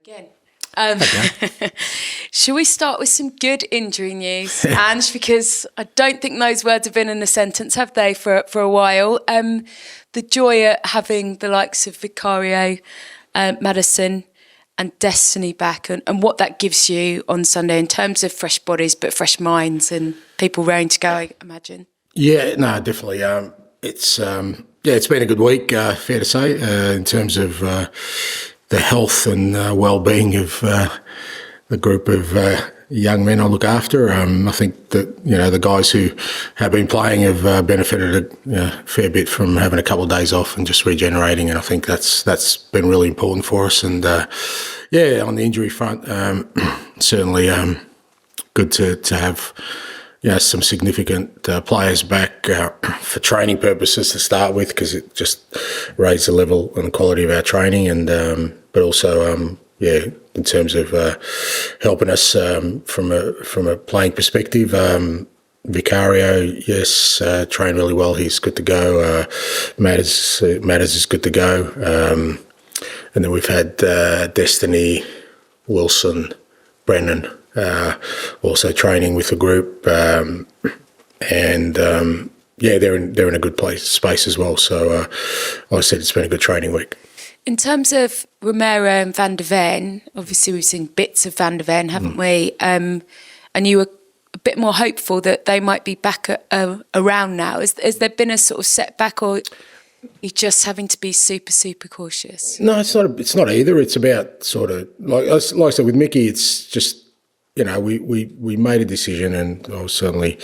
Again. Shall we start with some good injury news, Ange? Because I don't think those words have been in a sentence, have they, for a while? The joy at having the likes of Vicario, Maddison and Destiny back, and what that gives you on Sunday in terms of fresh bodies but fresh minds and people raring to go, I imagine. Yeah, no, definitely. It's been a good week, fair to say, in terms of the health and well-being of the group of young men I look after. I think that the guys who have been playing have benefited a fair bit from having a couple of days off and just regenerating, and I think that's been really important for us. And on the injury front, certainly good to have some significant players back for training purposes to start with, because it just raised the level and the quality of our training, and but also in terms of helping us from a playing perspective. Vicario, yes, trained really well. He's good to go. Matters is good to go. And then we've had Destiny, Wilson, Brennan, also training with the group, they're in a good space as well. So, like I said, it's been a good training week. In terms of Romero and Van der Ven, obviously we've seen bits of Van der Ven, haven't we? And you were a bit more hopeful that they might be back around now. Has there been a sort of setback, or you're just having to be super, super cautious? No, it's not either. It's about sort of like I said with Mickey. It's just we made a decision, and I was certainly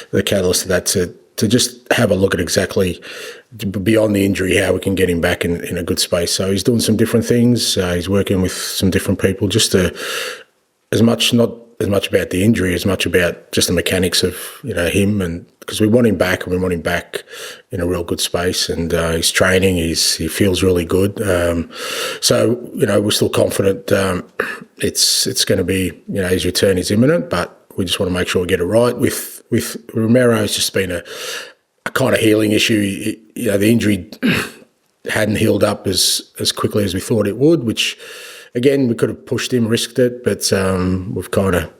the catalyst of that to just have a look at exactly beyond the injury how we can get him back in a good space. So he's doing some different things. He's working with some different people, just to not as much about the injury as much about just the mechanics of him, and because we want him back, and we want him back in a real good space, and he's training, he feels really good, so we're still confident it's going to be his return is imminent, but we just want to make sure we get it right. With Romero, it's just been a kind of healing issue. The injury hadn't healed up as quickly as we thought it would, which again, we could have pushed him, risked it, but we've kind of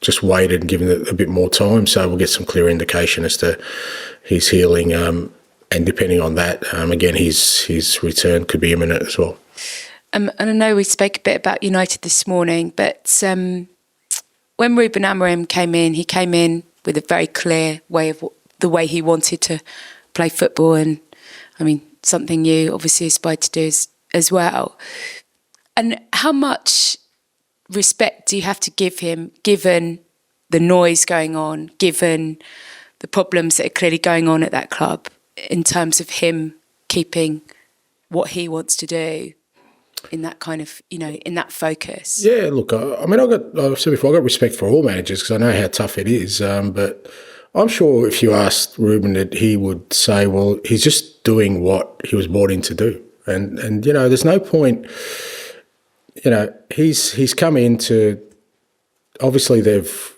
just waited and given it a bit more time. So we'll get some clear indication as to his healing, and depending on that, again, his return could be imminent as well. And I know we spoke a bit about United this morning, but when Ruben Amorim came in with a very clear way of the way he wanted to play football, and I mean something you obviously aspired to do as well. And how much respect do you have to give him, given the noise going on, given the problems that are clearly going on at that club, in terms of him keeping what he wants to do in that kind of, in that focus? Yeah, look, I've said before, I got respect for all managers because I know how tough it is. But I'm sure if you asked Ruben, that he would say, well, he's just doing what he was brought in to do. And there's no point. He's come in to, obviously they've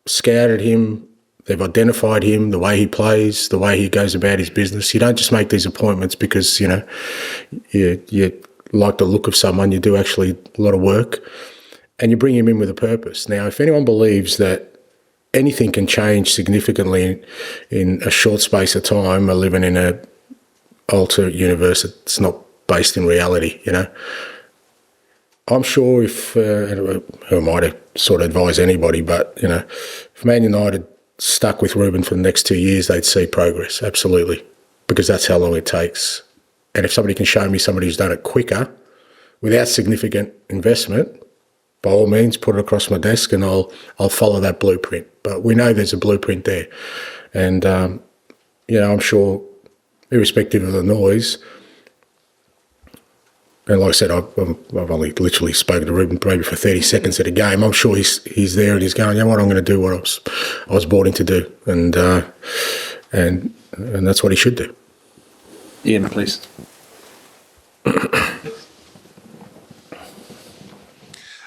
scouted him, they've identified him, the way he plays, the way he goes about his business. You don't just make these appointments because, you like the look of someone. You do actually a lot of work, and you bring him in with a purpose. Now, if anyone believes that anything can change significantly in a short space of time, we're living in an alternate universe that's not based in reality, I'm sure if, who am I to sort of advise anybody, but, if Man United stuck with Ruben for the next 2 years, they'd see progress, absolutely, because that's how long it takes. And if somebody can show me somebody who's done it quicker, without significant investment, by all means, put it across my desk and I'll follow that blueprint. But we know there's a blueprint there. And, I'm sure, irrespective of the noise, and like I said, I've only literally spoken to Ruben maybe for 30 seconds at a game. I'm sure he's there and he's going, what, I'm going to do what I was brought in to do. And that's what he should do. Ian, please.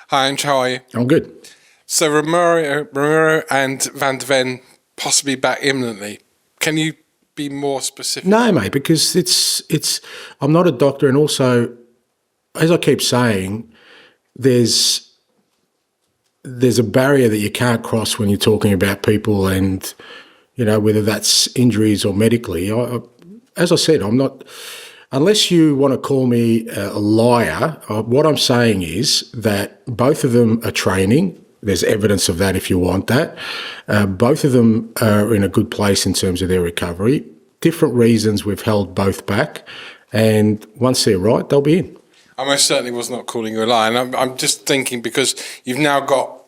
Hi, Ange, how are you? I'm good. So Romero and Van der Ven possibly back imminently. Can you be more specific? No, mate, because it's. I'm not a doctor, and also, as I keep saying, there's a barrier that you can't cross when you're talking about people, and whether that's injuries or medically. As I said, I'm not. Unless you want to call me a liar, what I'm saying is that both of them are training. There's evidence of that if you want that. Both of them are in a good place in terms of their recovery. Different reasons we've held both back. And once they're right, they'll be in. I most certainly was not calling you a liar. And I'm just thinking, because you've now got,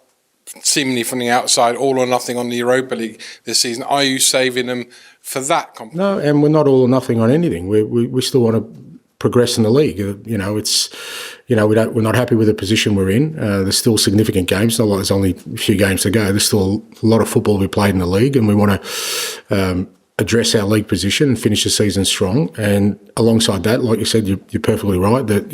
seemingly from the outside, all or nothing on the Europa League this season. Are you saving them for that competition? No, and we're not all or nothing on anything. We still want to progress in the league. We're not happy with the position we're in. There's still significant games. Not like there's only a few games to go. There's still a lot of football to be played in the league, and we want to address our league position and finish the season strong. And alongside that, like you said, you're perfectly right that,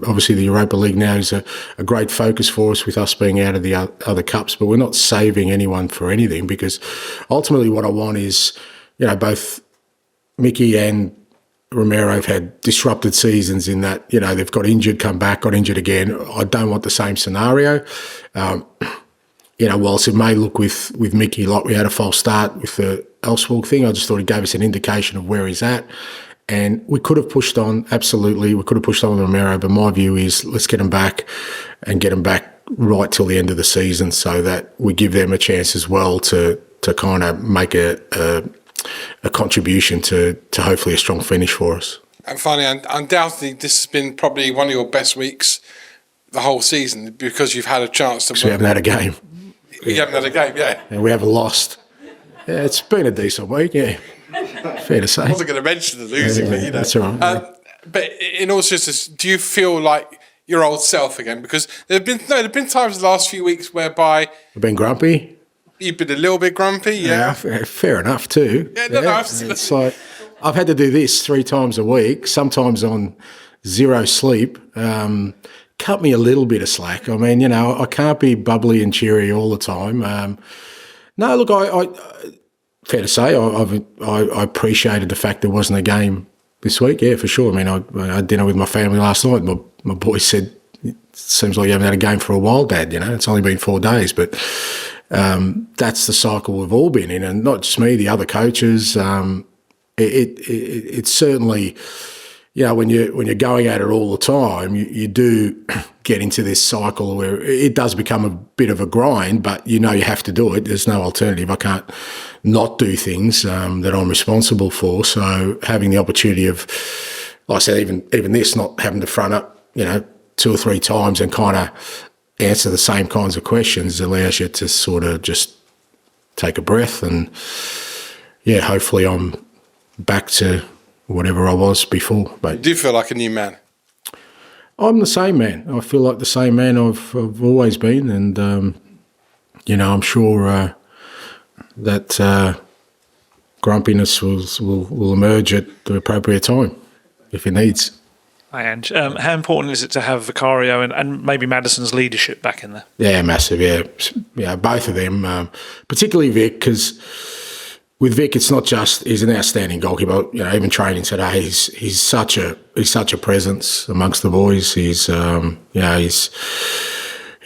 obviously the Europa League now is a great focus for us, with us being out of the other cups, but we're not saving anyone for anything, because ultimately what I want is, both Mickey and Romero have had disrupted seasons in that, they've got injured, come back, got injured again. I don't want the same scenario. Whilst it may look with Mickey like we had a false start with the Elfsborg thing, I just thought it gave us an indication of where he's at. And we could have pushed on, absolutely. We could have pushed on with Romero, but my view is let's get him back and get him back right till the end of the season, so that we give them a chance as well to kind of make a contribution to hopefully a strong finish for us. And finally, undoubtedly, this has been probably one of your best weeks the whole season, because you've had a chance to... We haven't had a game. You haven't had a game, yeah. And we haven't lost. Yeah, it's been a decent week, yeah. Fair to say. I wasn't going to mention the losing, but That's all right. But in all seriousness, do you feel like your old self again? Because there have been times the last few weeks whereby... I've been grumpy. You've been a little bit grumpy, yeah. Fair enough too. Yeah, no, it's like I've had to do this 3 times a week, sometimes on 0 sleep. Cut me a little bit of slack. I mean, I can't be bubbly and cheery all the time. No, look, I fair to say, I appreciated the fact there wasn't a game this week. Yeah, for sure. I mean, I had dinner with my family last night. My boys said, "It seems like you haven't had a game for a while, Dad. It's only been 4 days." But that's the cycle we've all been in, and not just me, the other coaches. It's certainly, when you're going at it all the time, you do get into this cycle where it does become a bit of a grind, but you have to do it. There's no alternative. I can't not do things that I'm responsible for. So having the opportunity of, like I said, even this, not having to front up, 2 or 3 times and kind of answer the same kinds of questions allows you to sort of just take a breath, and hopefully I'm back to whatever I was before. But you do feel like a new man? I'm the same man. I feel like the same man I've always been, and I'm sure that grumpiness will emerge at the appropriate time if it needs. Hi, Ange. How important is it to have Vicario and maybe Maddison's leadership back in there? Yeah, massive. Yeah, both of them, particularly Vic, because with Vic, it's not just he's an outstanding goalkeeper. Even training today, he's such a presence amongst the boys. He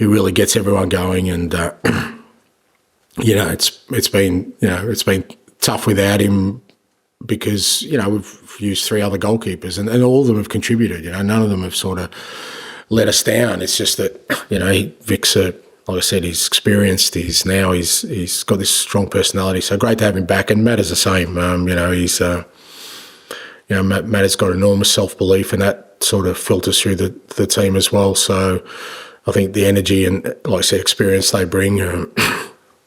really gets everyone going, and it's been tough without him, because we've used 3 other goalkeepers, and all of them have contributed. None of them have sort of let us down. It's just that Vic's like I said, he's experienced. He's got this strong personality. So great to have him back. And Matt is the same. Matt has got enormous self-belief, and that sort of filters through the team as well. So I think the energy and, like I said, experience they bring.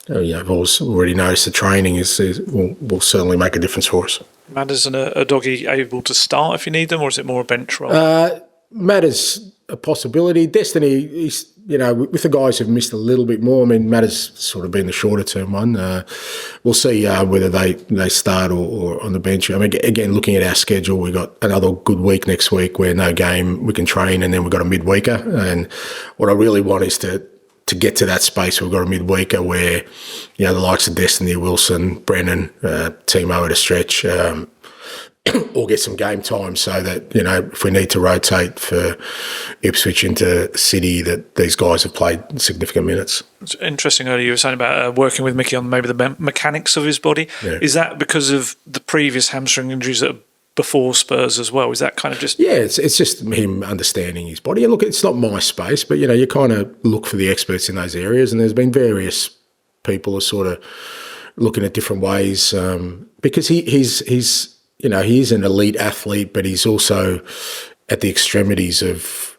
I've already noticed the training will certainly make a difference for us. Maddison Udogie able to start if you need them, or is it more a bench role? Matt is a possibility. Destiny, he's, with the guys who've missed a little bit more. I mean, Matt has sort of been the shorter term one. We'll see whether they start or on the bench. I mean, again, looking at our schedule, we've got another good week next week where no game, we can train, and then we've got a midweeker. And what I really want is to get to that space. We've got a midweeker where, the likes of Destiny, Wilson, Brennan, Timo at a stretch, or get some game time so that, you know, if we need to rotate for Ipswich into City, that these guys have played significant minutes. It's interesting earlier you were saying about working with Mickey on maybe the mechanics of his body. Yeah. Is that because of the previous hamstring injuries that are before Spurs as well? Is that kind of just... Yeah, it's just him understanding his body. And look, it's not my space, but, you know, you kind of look for the experts in those areas, and there's been various people are sort of looking at different ways because he's you know, he is an elite athlete, but he's also at the extremities of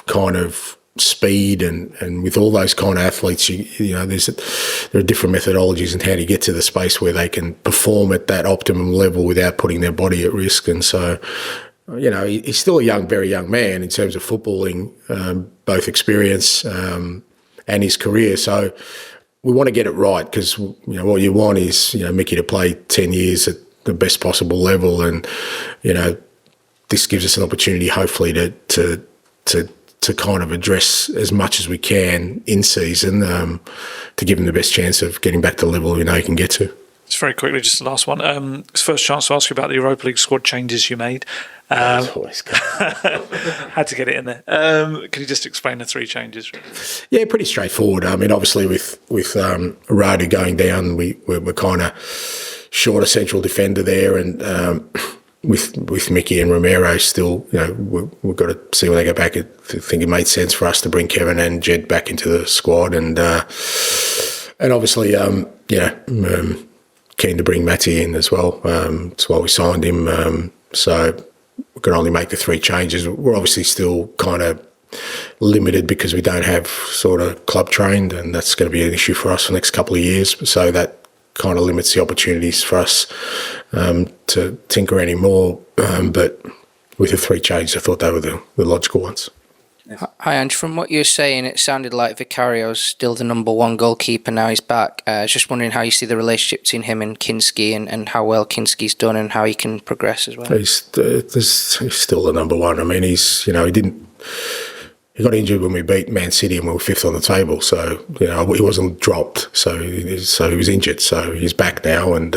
kind of speed and with all those kind of athletes, you know, there are different methodologies in how to get to the space where they can perform at that optimum level without putting their body at risk. And so, you know, he's still a very young man in terms of footballing, both experience and his career. So we want to get it right because, you know, what you want is, you know, Mickey to play 10 years at the best possible level, and, you know, this gives us an opportunity, hopefully, to kind of address as much as we can in season to give him the best chance of getting back to the level we know he can get to. Just very quickly, just the last one. It's first chance to ask you about the Europa League squad changes you made. Always good. Had to get it in there. Can you just explain the 3 changes? Yeah, pretty straightforward. I mean, obviously with Radu going down, we're kind of short a central defender there, and with Mickey and Romero still, you know, we've got to see when they go back. I think it made sense for us to bring Kevin and Jed back into the squad, and obviously, keen to bring Matty in as well. That's why we signed him. So we can only make the 3 changes. We're obviously still kind of limited because we don't have sort of club trained, and that's going to be an issue for us for the next couple of years. So that kind of limits the opportunities for us to tinker anymore. But with the 3 changes, I thought they were the logical ones. Hi, Ange. From what you're saying, it sounded like Vicario's still the number 1 goalkeeper. Now he's back. I was just wondering how you see the relationship between him and Kinsky, and how well Kinsky's done and how he can progress as well. He's still the number 1. I mean, he got injured when we beat Man City and we were 5th on the table. So, you know, he wasn't dropped. So he was injured. So he's back now, and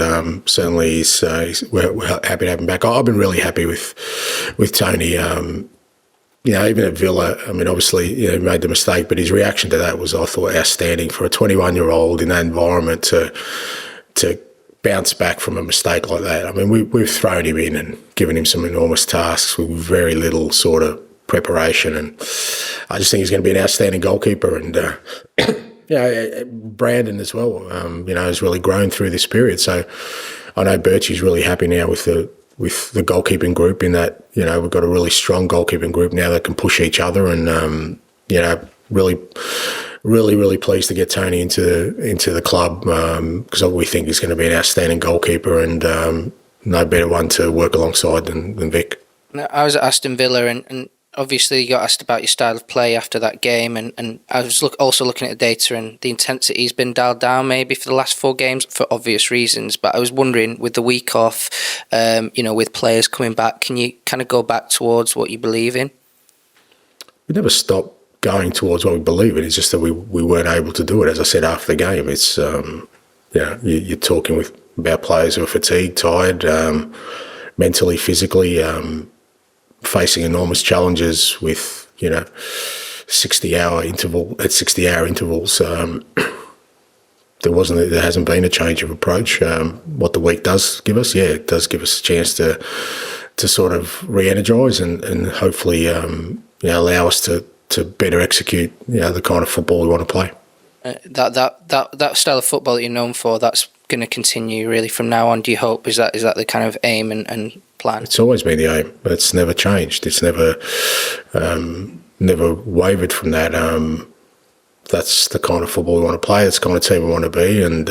certainly we're happy to have him back. I've been really happy with Tony. You know, even at Villa, I mean, obviously, you know, he made the mistake, but his reaction to that was, I thought, outstanding for a 21-year-old in that environment to bounce back from a mistake like that. I mean, we've thrown him in and given him some enormous tasks with very little sort of preparation, and I just think he's going to be an outstanding goalkeeper. And you know, Brandon as well, you know, has really grown through this period. So I know Birchie's really happy now with the goalkeeping group, in that, you know, we've got a really strong goalkeeping group now that can push each other, and you know, really pleased to get Tony into the club, because we think he's going to be an outstanding goalkeeper, and no better one to work alongside than Vic. I was at Aston Villa, and obviously you got asked about your style of play after that game, and I was also looking at the data, and the intensity's been dialed down maybe for the last 4 games for obvious reasons. But I was wondering, with the week off, you know, with players coming back, can you kind of go back towards what you believe in? We never stop going towards what we believe in. It's just that we weren't able to do it. As I said after the game, it's you know, you're talking about players who are fatigued, tired, mentally, physically, facing enormous challenges with, you know, 60-hour intervals. There hasn't been a change of approach. What the week does give us, it does give us a chance to sort of re-energise and hopefully you know, allow us to better execute, you know, the kind of football we want to play. That style of football that you're known for, that's going to continue really from now on, do you hope? Is that the kind of aim and plan? It's always been the aim. It's never changed. It's never wavered from that. That's the kind of football we want to play. That's the kind of team we want to be. And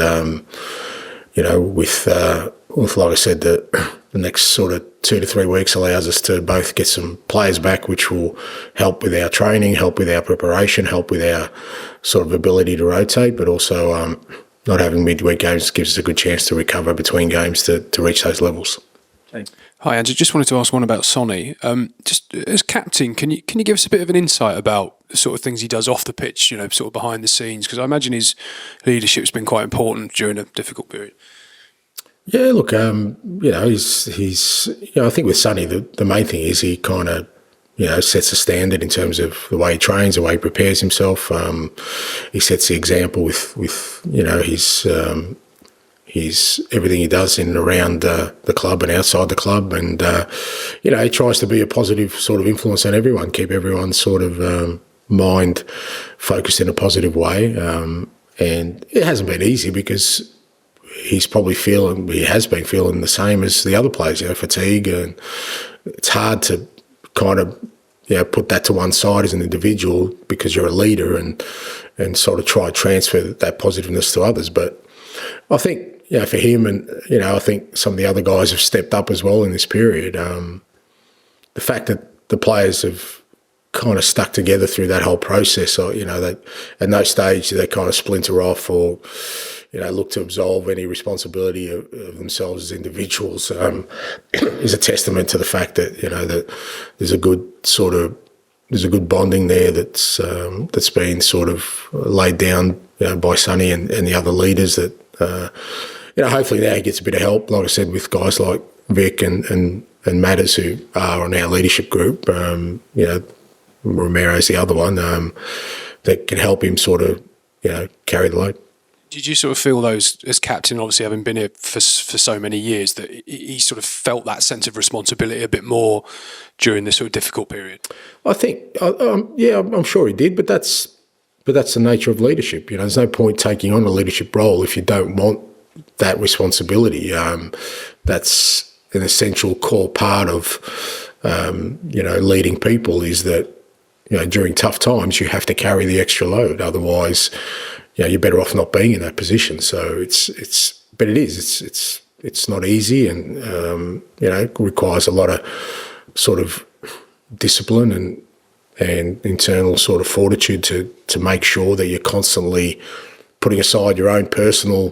you know, with like I said, the next sort of 2 to 3 weeks allows us to both get some players back, which will help with our training, help with our preparation, help with our sort of ability to rotate, but also not having midweek games gives us a good chance to recover between games to reach those levels. Hi, Andrew. Just wanted to ask one about Sonny. Just as captain, can you give us a bit of an insight about the sort of things he does off the pitch, you know, sort of behind the scenes? Because I imagine his leadership's been quite important during a difficult period. Yeah, look, he's I think with Sonny, the main thing is he kind of, sets a standard in terms of the way he trains, the way he prepares himself. He sets the example with his everything he does in and around the club and outside the club, and he tries to be a positive sort of influence on everyone, keep everyone sort of mind focused in a positive way. And it hasn't been easy because he has been feeling the same as the other players, fatigue, and it's hard to kind of put that to one side as an individual because you're a leader and sort of try to transfer that positiveness to others. But I think for him, and I think some of the other guys have stepped up as well in this period. The fact that the players have kind of stuck together through that whole process, or that at no stage do they kind of splinter off or look to absolve any responsibility of themselves as individuals, is a testament to the fact that that there's a good bonding there that's been sort of laid down by Sonny and the other leaders that hopefully now he gets a bit of help, like I said, with guys like Vic and Madders who are on our leadership group. Romero's the other one that can help him sort of carry the load. Did you sort of feel those, as captain, obviously having been here for so many years, that he sort of felt that sense of responsibility a bit more during this sort of difficult period? I think, I'm sure he did, but that's the nature of leadership. There's no point taking on a leadership role if you don't want that responsibility. That's an essential core part of, leading people, is that, during tough times you have to carry the extra load. Otherwise, you're better off not being in that position. So it's not easy, and it requires a lot of sort of discipline and internal sort of fortitude to make sure that you're constantly putting aside your own personal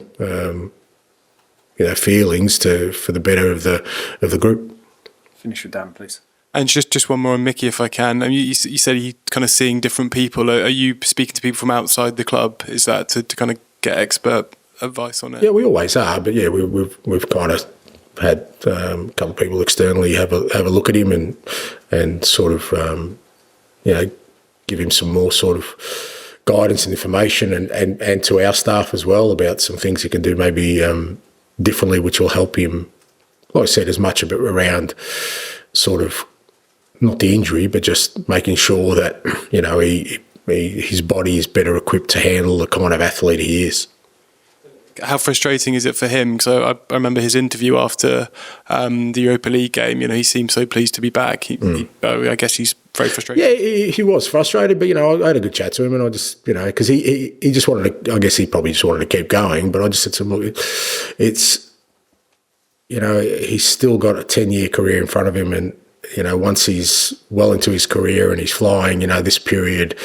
feelings for the better of the group. Finish with Dan, please. And just one more on Mickey, if I can. I mean, you said you're kind of seeing different people. Are you speaking to people from outside the club? Is that to kind of get expert advice on it? Yeah, we always are. But yeah, we've kind of had a couple of people externally have a look at him and sort of give him some more sort of guidance and information, and to our staff as well about some things he can do maybe differently, which will help him. Like I said, as much of it around sort of not the injury, but just making sure that his body is better equipped to handle the kind of athlete he is. How frustrating is it for him? Because I remember his interview after the Europa League game. He seemed so pleased to be back. I guess he's very frustrated. Yeah, he was frustrated, but I had a good chat to him, and I just because he just wanted to. I guess he probably just wanted to keep going, but I just said to him, look, it's he's still got a 10-year career in front of him, and once he's well into his career and he's flying, this period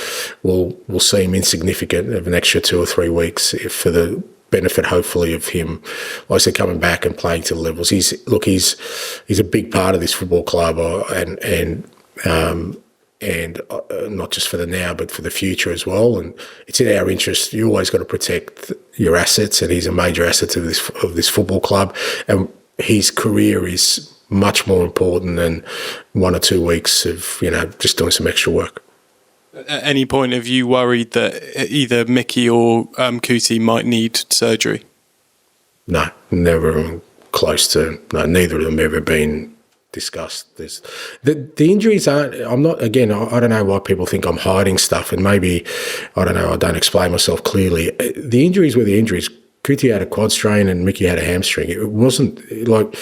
will seem insignificant of an extra 2 or 3 weeks for the benefit, hopefully, of him, like I said, coming back and playing to the levels. He's a big part of this football club, and not just for the now, but for the future as well. And it's in our interest. You always got to protect your assets, and he's a major asset of this football club. And his career is much more important than 1 or 2 weeks of just doing some extra work. At any point, have you worried that either Mickey or Kuti might need surgery? No, never close to. No, neither of them ever been discussed. The injuries aren't. I'm not. Again, I don't know why people think I'm hiding stuff, and maybe I don't know. I don't explain myself clearly. The injuries were the injuries. Kuti had a quad strain and Mickey had a hamstring. It wasn't like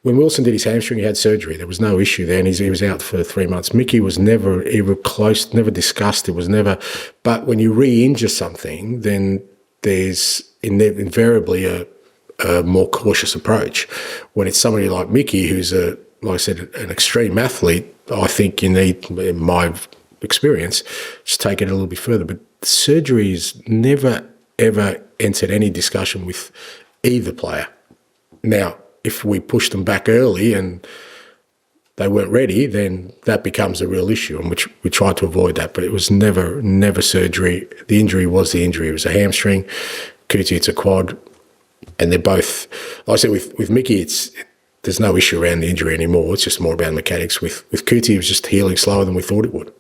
when Wilson did his hamstring, he had surgery. There was no issue there, and he was out for 3 months. Mickey was never ever close, never discussed. It was never. But when you re-injure something, then there's invariably a more cautious approach. When it's somebody like Mickey, who's like I said, an extreme athlete, I think you need, in my experience, just take it a little bit further. But surgery is never, ever entered any discussion with either player. Now, if we push them back early and they weren't ready, then that becomes a real issue, and which we tried to avoid that. But it was never surgery. The injury was the injury. It was a hamstring. Kuti, it's a quad. they're both, like I said, with Mickey, there's no issue around the injury anymore. It's just more about mechanics. With Kuti, it was just healing slower than we thought it would.